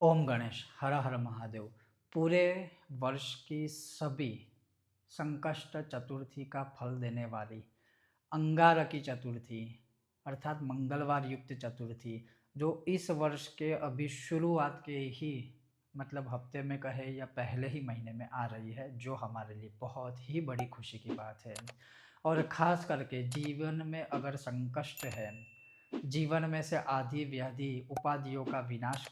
ओम गणेश हर हर महादेव। पूरे वर्ष की सभी संकष्ट चतुर्थी का फल देने वाली अंगारकी चतुर्थी अर्थात मंगलवार युक्त चतुर्थी जो इस वर्ष के अभी शुरुआत के ही मतलब हफ्ते में कहे या पहले ही महीने में आ रही है, जो हमारे लिए बहुत ही बड़ी खुशी की बात है। और ख़ास करके जीवन में अगर संकष्ट है, जीवन में से आदि व्याधि उपाधियों का विनाश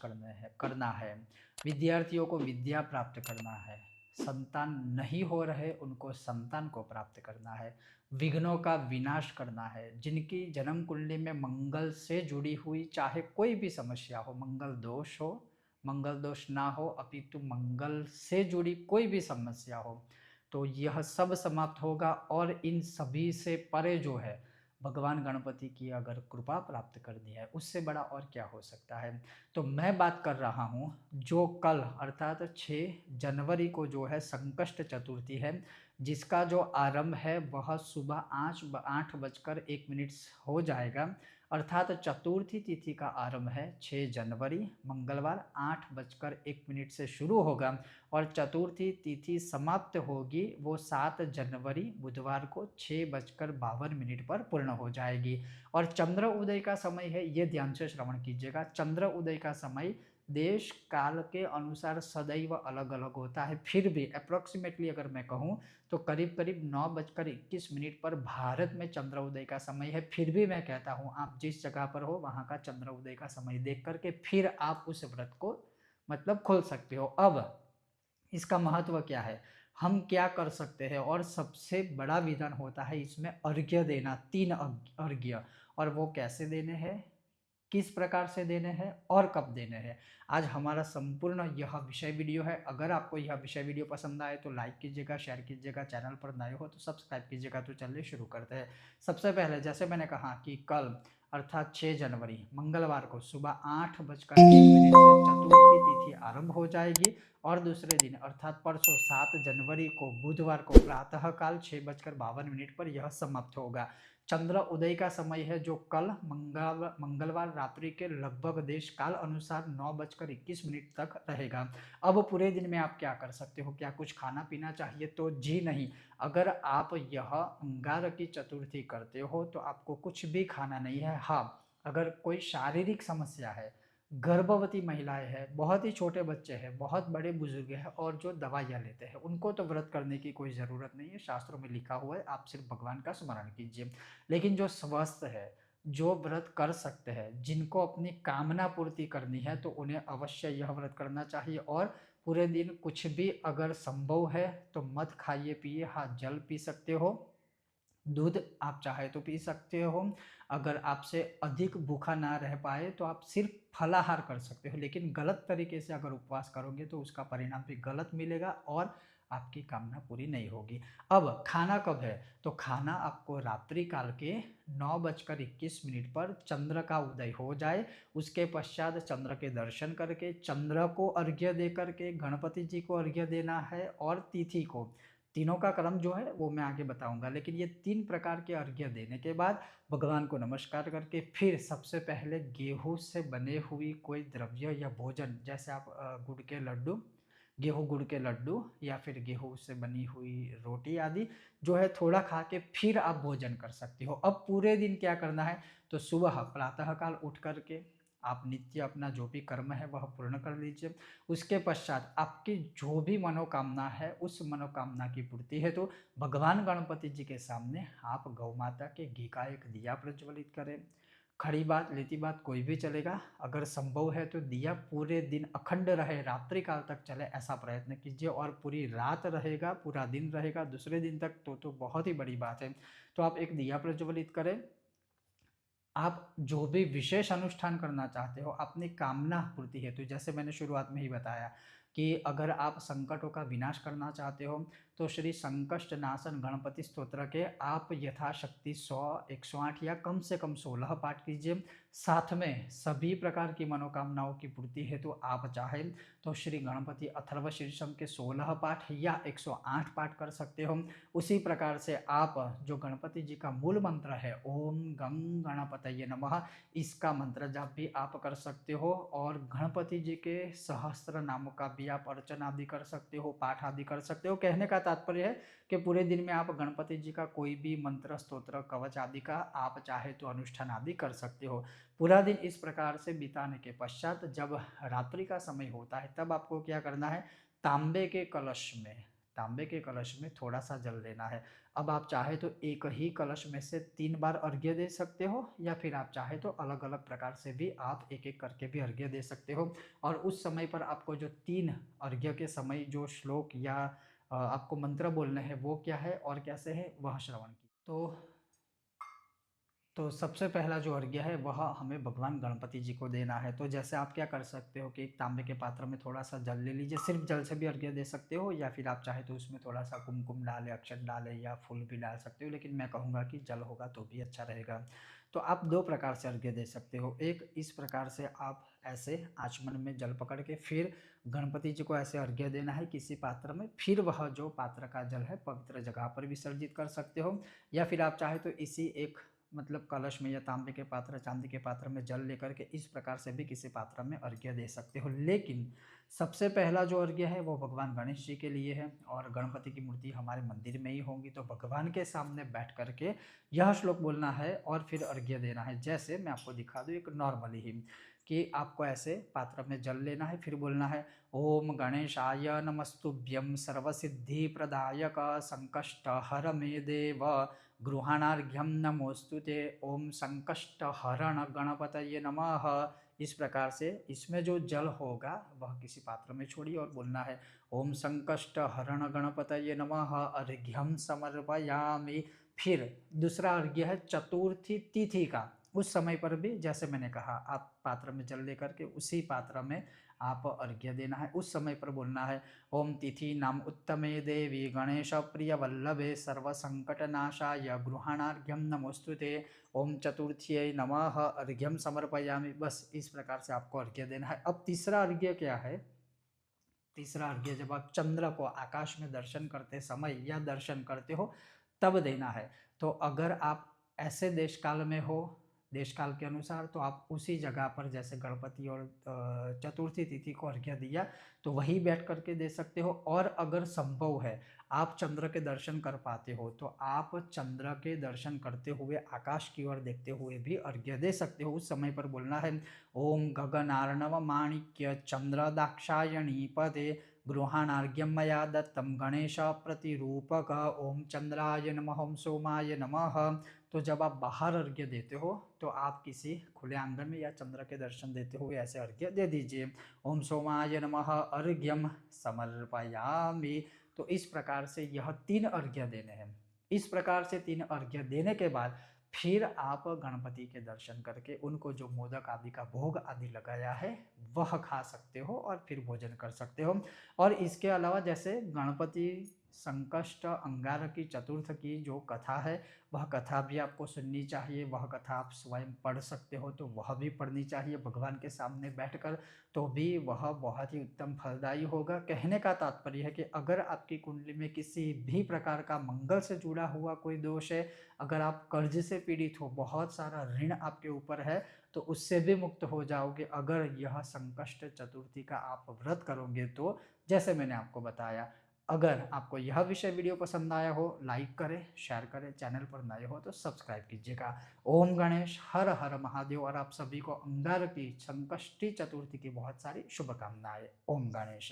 करना है, विद्यार्थियों को विद्या प्राप्त करना है, संतान नहीं हो रहे उनको संतान को प्राप्त करना है, विघ्नों का विनाश करना है, जिनकी जन्म कुंडली में मंगल से जुड़ी हुई चाहे कोई भी समस्या हो, मंगल दोष हो, मंगल दोष ना हो, अपितु मंगल से जुड़ी कोई भी समस्या हो, तो यह सब समाप्त होगा। और इन सभी से परे जो है, भगवान गणपति की अगर कृपा प्राप्त करनी है, उससे बड़ा और क्या हो सकता है। तो मैं बात कर रहा हूँ जो कल अर्थात 6 जनवरी को जो है संकष्ट चतुर्थी है, जिसका जो आरंभ है वह सुबह 8:01 हो जाएगा। अर्थात चतुर्थी तिथि का आरंभ है 6 जनवरी मंगलवार 8:01 से शुरू होगा और चतुर्थी तिथि समाप्त होगी वो 7 जनवरी बुधवार को 6:52 पर पूर्ण हो जाएगी। और चंद्र उदय का समय है, ये ध्यान से श्रवण कीजिएगा। चंद्र उदय का समय देश काल के अनुसार सदैव अलग अलग होता है, फिर भी अप्रोक्सीमेटली अगर मैं कहूँ तो करीब करीब 9:21 पर भारत में चंद्र उदय का समय है। फिर भी मैं कहता हूँ आप जिस जगह पर हो वहाँ का चंद्र उदय का समय देख करके फिर आप उस व्रत को मतलब खोल सकते हो। अब इसका महत्व क्या है, हम क्या कर सकते हैं, और सबसे बड़ा विधान होता है इसमें अर्घ्य देना, 3 अर्घ्य। और वो कैसे देने हैं, किस प्रकार से देने हैं और कब देने हैं, आज हमारा संपूर्ण यह विषय वीडियो है। अगर आपको यह विषय वीडियो पसंद आए तो लाइक कीजिएगा, शेयर कीजिएगा, चैनल पर नए हो तो सब्सक्राइब कीजिएगा। तो चलिए शुरू करते हैं। सबसे पहले जैसे मैंने कहा कि कल अर्थात 6 जनवरी मंगलवार को सुबह 8:01 से चतुर्थी तिथि आरंभ हो जाएगी और दूसरे दिन अर्थात परसों 7 जनवरी को बुधवार को प्रातःकाल 6:52 पर यह समाप्त होगा। चंद्र उदय का समय है जो कल मंगलवार रात्रि के लगभग देश काल अनुसार 9:21 तक रहेगा। अब पूरे दिन में आप क्या कर सकते हो, क्या कुछ खाना पीना चाहिए, तो जी नहीं। अगर आप यह अंगारकी चतुर्थी करते हो तो आपको कुछ भी खाना नहीं है। हाँ, अगर कोई शारीरिक समस्या है, गर्भवती महिलाएं हैं, बहुत ही छोटे बच्चे हैं, बहुत बड़े बुजुर्ग हैं और जो दवाइयाँ लेते हैं, उनको तो व्रत करने की कोई ज़रूरत नहीं है। शास्त्रों में लिखा हुआ है आप सिर्फ भगवान का स्मरण कीजिए। लेकिन जो स्वस्थ है, जो व्रत कर सकते हैं, जिनको अपनी कामना पूर्ति करनी है, तो उन्हें अवश्य यह व्रत करना चाहिए। और पूरे दिन कुछ भी अगर संभव है तो मत खाइए पिए। हाँ, जल पी सकते हो, दूध आप चाहे तो पी सकते हो। अगर आपसे अधिक भूखा ना रह पाए तो आप सिर्फ फलाहार कर सकते हो, लेकिन गलत तरीके से अगर उपवास करोगे तो उसका परिणाम भी गलत मिलेगा और आपकी कामना पूरी नहीं होगी। अब खाना कब है, तो खाना आपको रात्रि काल के 9:21 पर चंद्र का उदय हो जाए, उसके पश्चात चंद्र के दर्शन करके चंद्र को अर्घ्य दे करके गणपति जी को अर्घ्य देना है और तिथि को, तीनों का क्रम जो है वो मैं आगे बताऊंगा। लेकिन ये 3 प्रकार के अर्घ्य देने के बाद भगवान को नमस्कार करके फिर सबसे पहले गेहूं से बने हुई कोई द्रव्य या भोजन, जैसे आप गुड़ के लड्डू, गेहूं गुड़ के लड्डू या फिर गेहूं से बनी हुई रोटी आदि जो है थोड़ा खा के फिर आप भोजन कर सकते हो। अब पूरे दिन क्या करना है, तो सुबह प्रातःकाल उठ करके आप नित्य अपना जो भी कर्म है वह पूर्ण कर लीजिए। उसके पश्चात आपकी जो भी मनोकामना है उस मनोकामना की पूर्ति है तो भगवान गणपति जी के सामने आप गौ माता के घी का एक दिया प्रज्वलित करें। खड़ी बात लेती बात कोई भी चलेगा, अगर संभव है तो दिया पूरे दिन अखंड रहे, रात्रि काल तक चले, ऐसा प्रयत्न कीजिए। और पूरी रात रहेगा, पूरा दिन रहेगा, दूसरे दिन तक तो बहुत ही बड़ी बात है। तो आप एक दिया प्रज्वलित करें। आप जो भी विशेष अनुष्ठान करना चाहते हो अपनी कामना पूर्ति हेतु, जैसे मैंने शुरुआत में ही बताया कि अगर आप संकटों का विनाश करना चाहते हो तो श्री संकष्ट नाशन गणपति स्तोत्र के आप यथाशक्ति 100, 108 या कम से कम 16 पाठ कीजिए। साथ में सभी प्रकार की मनोकामनाओं की पूर्ति हेतु आप चाहें तो श्री गणपति अथर्व शीर्षम के 16 पाठ या 108 पाठ कर सकते हो। उसी प्रकार से आप जो गणपति जी का मूल मंत्र है ओम गं गणपतये नमः, इसका मंत्र जाप भी आप कर सकते हो और गणपति जी के सहस्त्र नामों का भी आप अर्चना आदि कर सकते हो, पाठ आदि कर सकते हो। कहने का तात्पर्य है कि पूरे दिन में आप गणपति जी का कोई भी मंत्र, स्तोत्र, कवच आदि का आप चाहे तो अनुष्ठान आदि कर सकते हो। पूरा दिन इस प्रकार से बिताने के पश्चात जब रात्रि का समय होता है तब आपको क्या करना है, तांबे के कलश में थोड़ा सा जल लेना है। अब आप चाहे तो एक ही कलश में से 3 बार अर्घ्य दे सकते हो या फिर आप चाहे तो अलग अलग प्रकार से भी आप एक एक करके भी अर्घ्य दे सकते हो। और उस समय पर आपको जो 3 अर्घ्य के समय जो श्लोक या आपको मंत्र बोलने हैं वो क्या है और कैसे है वह श्रवण की। तो सबसे पहला जो अर्घ्य है वह हमें भगवान गणपति जी को देना है। तो जैसे आप क्या कर सकते हो कि एक तांबे के पात्र में थोड़ा सा जल ले लीजिए, सिर्फ जल से भी अर्घ्य दे सकते हो या फिर आप चाहे तो उसमें थोड़ा सा कुमकुम डालें, अक्षत डालें या फूल भी डाल सकते हो, लेकिन मैं कहूँगा कि जल होगा तो भी अच्छा रहेगा। तो आप 2 प्रकार से अर्घ्य दे सकते हो। एक इस प्रकार से आप ऐसे आचमन में जल पकड़ के फिर गणपति जी को ऐसे अर्घ्य देना है किसी पात्र में, फिर वह जो पात्र का जल है पवित्र जगह पर विसर्जित कर सकते हो। या फिर आप चाहे तो इसी एक मतलब कलश में या तांबे के पात्र, चांदी के पात्र में जल लेकर के इस प्रकार से भी किसी पात्र में अर्घ्य दे सकते हो। लेकिन सबसे पहला जो अर्घ्य है वो भगवान गणेश जी के लिए है और गणपति की मूर्ति हमारे मंदिर में ही होंगी, तो भगवान के सामने बैठ करके यह श्लोक बोलना है और फिर अर्घ्य देना है। जैसे मैं आपको दिखा दूँ एक नॉर्मली ही कि आपको ऐसे पात्र में जल लेना है, फिर बोलना है ओम गणेशाय नमस्तुभ्यं सर्वसिद्धि प्रदायक संकष्ट हर मे देव गृहाणार्घ्यम नमोस्तुते ओम संकष्ट हरण गणपतये नमः। इस प्रकार से इसमें जो जल होगा वह किसी पात्र में छोड़िए और बोलना है ओम संकष्ट हरण गणपतये नमः अर्घ्यम समर्पयामि। फिर दूसरा अर्घ्य है चतुर्थी तिथि का। उस समय पर भी जैसे मैंने कहा आप पात्र में जल लेकर के उसी पात्र में आप अर्घ्य देना है। उस समय पर बोलना है ओम तिथि नाम उत्तमे देवी गणेश प्रिय वल्लभे सर्व संकट नाशाय गृहाणार्घ्यम नमोस्तुते ओम चतुर्थी नमः अर्घ्यम समर्पयामि। बस इस प्रकार से आपको अर्घ्य देना है। अब तीसरा अर्घ्य क्या है, तीसरा अर्घ्य जब आप चंद्र को आकाश में दर्शन करते समय या दर्शन करते हो तब देना है। तो अगर आप ऐसे देश काल में हो, देश काल के अनुसार, तो आप उसी जगह पर जैसे गणपति और चतुर्थी तिथि को अर्घ्य दिया तो वही बैठ करके दे सकते हो। और अगर संभव है आप चंद्र के दर्शन कर पाते हो तो आप चंद्र के दर्शन करते हुए आकाश की ओर देखते हुए भी अर्घ्य दे सकते हो। उस समय पर बोलना है ओम गगनार्णव माणिक्य चंद्र दाक्षायणी पदे गृहाणार्घ्यम मया दत्तम गणेश प्रतिरूपक ओम चंद्राय नमः ओम सोमाय नमः। तो जब आप बाहर अर्घ्य देते हो तो आप किसी खुले आंगन में या चंद्र के दर्शन देते हुए ऐसे अर्घ्य दे दीजिए ओम सोमाय नमः अर्घ्यम समर्पयामि। तो इस प्रकार से यह 3 अर्घ्य देने हैं। इस प्रकार से 3 अर्घ्य देने के बाद फिर आप गणपति के दर्शन करके उनको जो मोदक आदि का भोग आदि लगाया है वह खा सकते हो और फिर भोजन कर सकते हो। और इसके अलावा जैसे गणपति संकष्ट अंगारकी चतुर्थ की जो कथा है वह कथा भी आपको सुननी चाहिए। वह कथा आप स्वयं पढ़ सकते हो तो वह भी पढ़नी चाहिए भगवान के सामने बैठकर, तो भी वह बहुत ही उत्तम फलदायी होगा। कहने का तात्पर्य है कि अगर आपकी कुंडली में किसी भी प्रकार का मंगल से जुड़ा हुआ कोई दोष है, अगर आप कर्ज से पीड़ित हो, बहुत सारा ऋण आपके ऊपर है, तो उससे भी मुक्त हो जाओगे अगर यह संकष्ट चतुर्थी का आप व्रत करोगे तो। जैसे मैंने आपको बताया, अगर आपको यह विषय वीडियो पसंद आया हो लाइक करें, शेयर करें, चैनल पर नए हो तो सब्सक्राइब कीजिएगा। ओम गणेश हर हर महादेव। और आप सभी को अंगारकी संकष्टी चतुर्थी की बहुत सारी शुभकामनाएं। ओम गणेश।